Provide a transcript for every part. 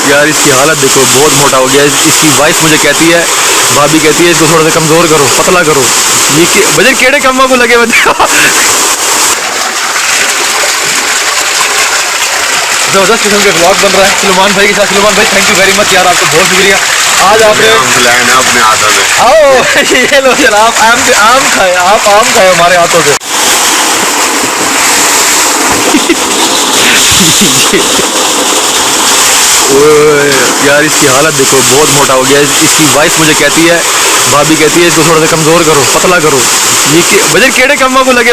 यार इसकी हालत देखो, बहुत मोटा हो गया। इसकी वाइफ मुझे कहती है, भाभी कहती है इसको थोड़ा सा कमज़ोर करो, पतला करो। ये वजन केड़े कम्मा को लगे ज़बरदस्त किस्म का ब्लॉग बन रहा है सलमान भाई के साथ। सलमान भाई थैंक यू वेरी मच यार, आपको बहुत शुक्रिया। आज आपने अपने हाथों से आओ ये लो यार, आप आम खाए, आप आम खाए हमारे हाथों से। ओए यार इसकी हालत देखो, बहुत मोटा हो गया। इसकी वाइफ मुझे कहती है, भाभी कहती है इसको थोड़ा सा कमज़ोर करो, पतला करो। ये वजन केड़े कम्मा को लगे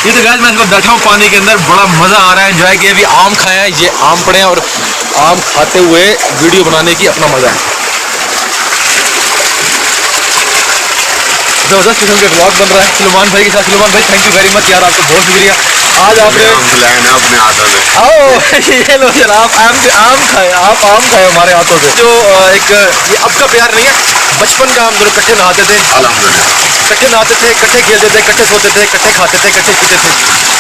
ये तो गाइस मैं इस वक्त बैठा हूँ पानी के अंदर, बड़ा मज़ा आ रहा है, एंजॉय किया। अभी आम खाया है, ये आम पड़े हैं और आम खाते हुए वीडियो बनाने की अपना मज़ा है। ज़बरदस्त किस्म का ब्लॉग बन रहा है सलमान भाई के साथ। सलमान भाई थैंक यू वेरी मच यार, आपको बहुत शुक्रिया। आज आपने अपने हाथों से आओ ये लो यार, आप आम खाए, आप आम खाए हमारे हाथों से। जो एक ये अब का प्यार नहीं है, बचपन का हम दोनों इकट्ठे नहाते थे, इकट्ठे नहाते थे, इकट्ठे खेलते थे, इकट्ठे सोते थे, इकट्ठे खाते थे, इकट्ठे पीते थे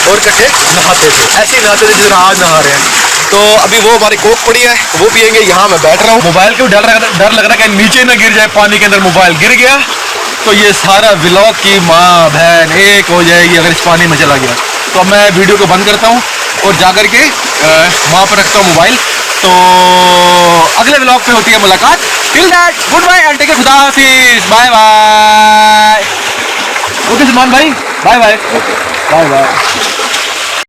और इकट्ठे नहाते थे। ऐसे ही नहाते थे जिस तरह आज नहा रहे हैं। तो अभी वो हमारी कोक पड़ी है, वो पियेंगे। यहाँ मैं बैठ रहा हूँ, मोबाइल को डर लग रहा है कि नीचे ना गिर जाए पानी के अंदर। मोबाइल गिर गया तो ये सारा व्लॉग की माँ बहन एक हो जाएगी अगर इस पानी में चला गया। तो मैं वीडियो को बंद करता हूँ और जा कर के वहाँ पर रखता हूँ मोबाइल। तो अगले व्लॉग पे होती है मुलाकात। Till that good bye and take care, खुदा हाफिज, बाय बाय। ओके सलमान भाई, बाय बाय, बाय बाय।